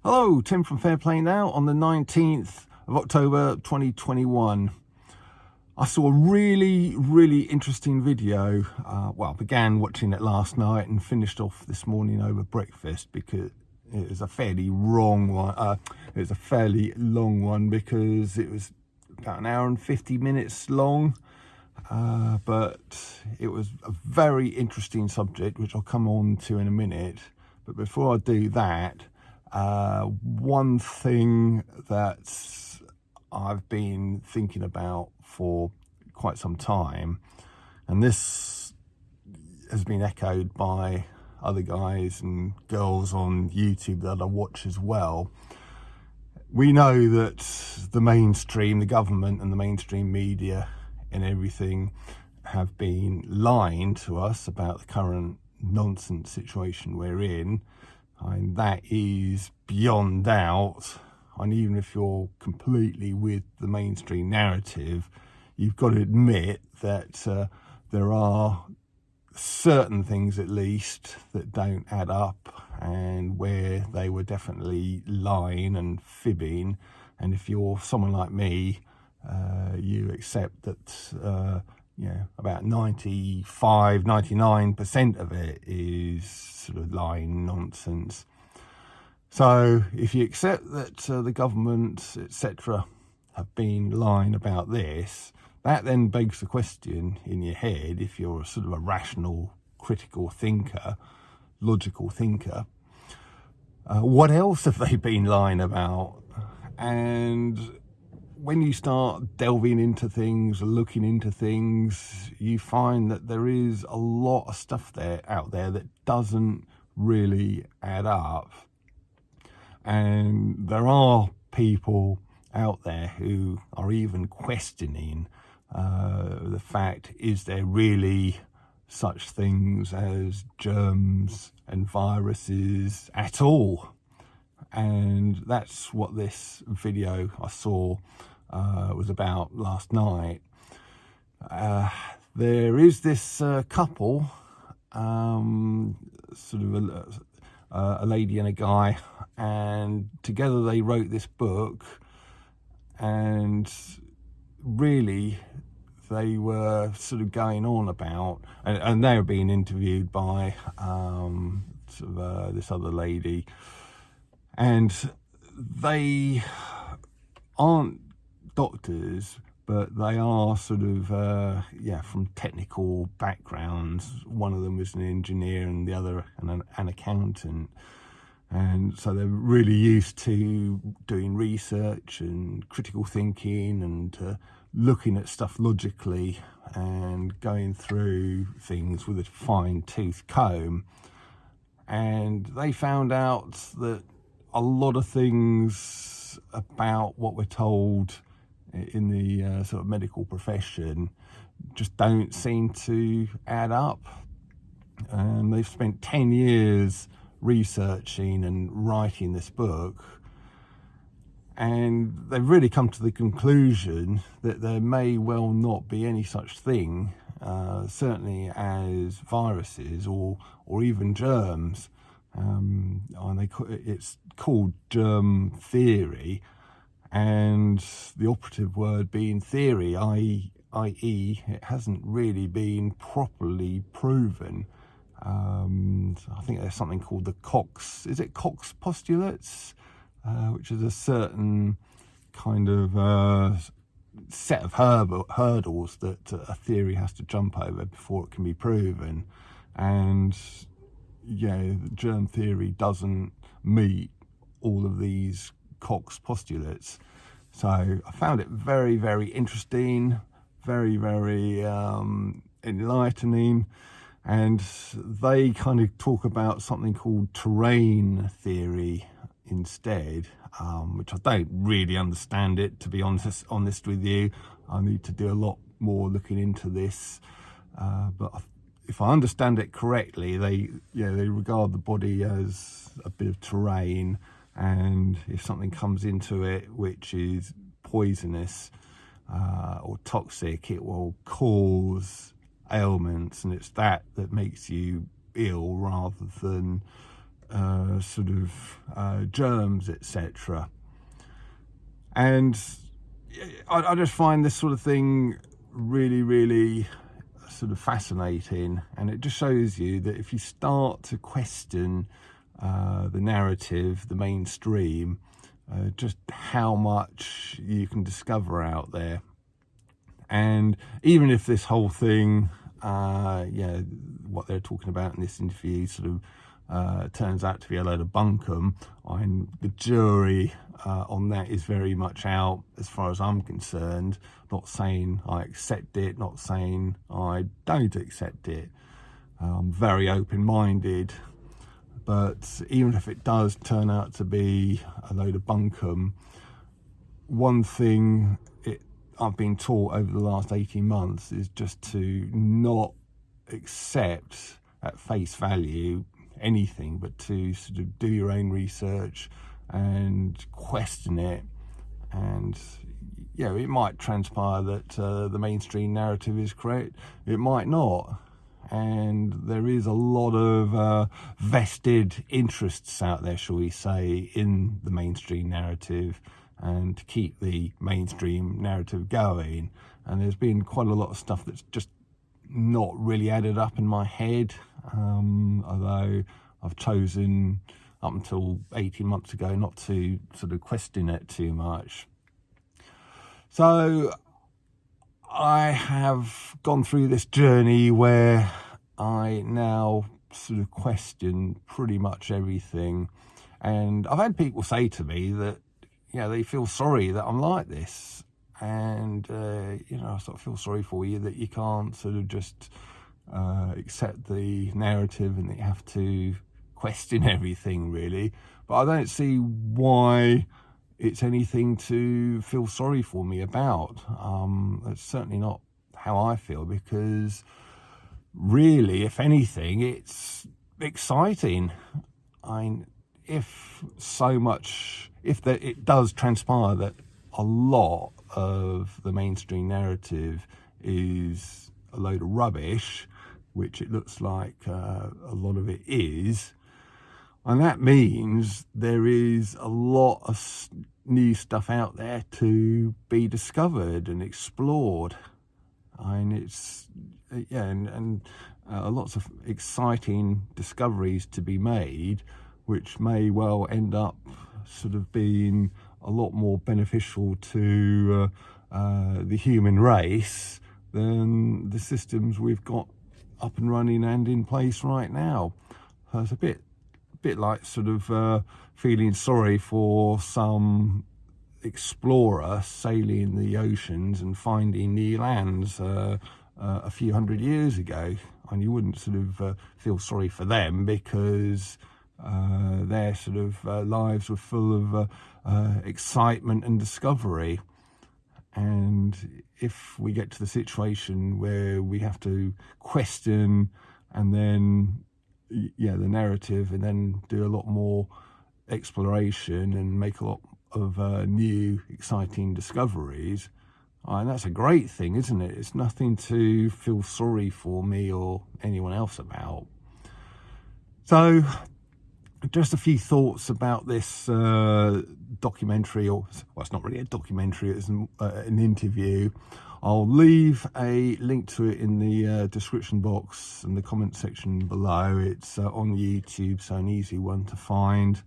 Hello, Tim from Fair Play Now on the 19th of October 2021. I saw a really interesting video. Began watching it last night and finished off this morning over breakfast because it was a fairly long one. Because it was about an hour and 50 minutes long. But it was a very interesting subject, which I'll come on to in a minute. But before I do that, one thing that I've been thinking about for quite some time, and this has been echoed by other guys and girls on YouTube that I watch as well. We know that the government and the mainstream media and everything have been lying to us about the current nonsense situation we're in. And that is beyond doubt. And even if you're completely with the mainstream narrative, you've got to admit that there are certain things, at least, that don't add up, and where they were definitely lying and fibbing. And if you're someone like me, you accept that about 99% of it is sort of lying nonsense. So if you accept that the government, etc., have been lying about this, that then begs the question in your head, if you're a sort of a rational, critical thinker, logical thinker, what else have they been lying about? And when you start delving into things, looking into things, you find that there is a lot of stuff out there that doesn't really add up. And there are people out there who are even questioning the fact, is there really such things as germs and viruses at all? And that's what this video I saw was about last night. There is this couple, sort of a lady and a guy, and together they wrote this book, and really they were sort of going on about, and they were being interviewed by this other lady, and they aren't doctors, but they are sort of from technical backgrounds. One of them was an engineer and the other an accountant, and so they're really used to doing research and critical thinking and looking at stuff logically and going through things with a fine-tooth comb. And they found out that a lot of things about what we're told in the sort of medical profession just don't seem to add up. And they've spent 10 years researching and writing this book, and they've really come to the conclusion that there may well not be any such thing, certainly as viruses or even germs. It's called germ theory, and the operative word being theory, i.e. it hasn't really been properly proven. I think there's something called the Cox postulates, which is a certain kind of set of hurdles that a theory has to jump over before it can be proven. And the germ theory doesn't meet all of these Cox postulates. So I found it very interesting, very enlightening. And they kind of talk about something called terrain theory instead, which I don't really understand it, to be honest with you. I need to do a lot more looking into this, but if I understand it correctly, they regard the body as a bit of terrain, and if something comes into it which is poisonous or toxic, it will cause ailments, and it's that makes you ill rather than germs, etc. And I just find this sort of thing really, really sort of fascinating, and it just shows you that if you start to question the narrative, the mainstream, just how much you can discover out there. And even if this whole thing, what they're talking about in this interview turns out to be a load of bunkum, the jury on that is very much out as far as I'm concerned. Not saying I accept it, not saying I don't accept it. I'm very open-minded, but even if it does turn out to be a load of bunkum, one thing I've been taught over the last 18 months is just to not accept at face value anything, but to sort of do your own research and question it. And it might transpire that the mainstream narrative is correct, it might not, and there is a lot of vested interests out there, shall we say, in the mainstream narrative, and to keep the mainstream narrative going. And there's been quite a lot of stuff that's just not really added up in my head, although I've chosen up until 18 months ago not to sort of question it too much. So I have gone through this journey where I now sort of question pretty much everything, and I've had people say to me that they feel sorry that I'm like this, and I sort of feel sorry for you that you can't sort of just accept the narrative and that you have to question everything, really. But I don't see why it's anything to feel sorry for me about. That's certainly not how I feel, because really, if anything, it's exciting. If it does transpire that a lot of the mainstream narrative is a load of rubbish, which it looks like a lot of it is, and that means there is a lot of new stuff out there to be discovered and explored. Lots of exciting discoveries to be made, which may well end up sort of being a lot more beneficial to the human race than the systems we've got up and running and in place right now. So it's a bit like sort of feeling sorry for some explorer sailing the oceans and finding new lands a few hundred years ago, and you wouldn't sort of feel sorry for them because their sort of lives were full of excitement and discovery. And if we get to the situation where we have to question and then the narrative, and then do a lot more exploration and make a lot of new exciting discoveries, and that's a great thing, isn't it? It's nothing to feel sorry for me or anyone else about. So just a few thoughts about this documentary, well, it's not really a documentary, it's an interview. I'll leave a link to it in the description box and the comment section below. It's on YouTube, so an easy one to find.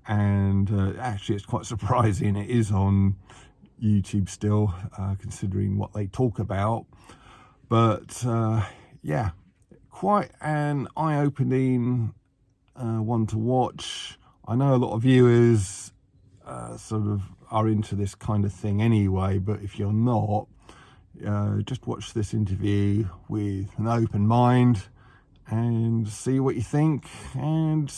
And actually, it's quite surprising it is on YouTube still, considering what they talk about. But quite an eye-opening one to watch. I know a lot of viewers sort of are into this kind of thing anyway, but if you're not, just watch this interview with an open mind and see what you think, and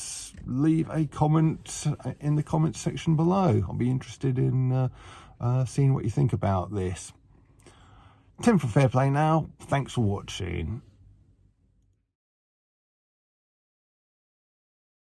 leave a comment in the comment section below. I'll be interested in seeing what you think about this. Tim from Fair Play now. Thanks for watching.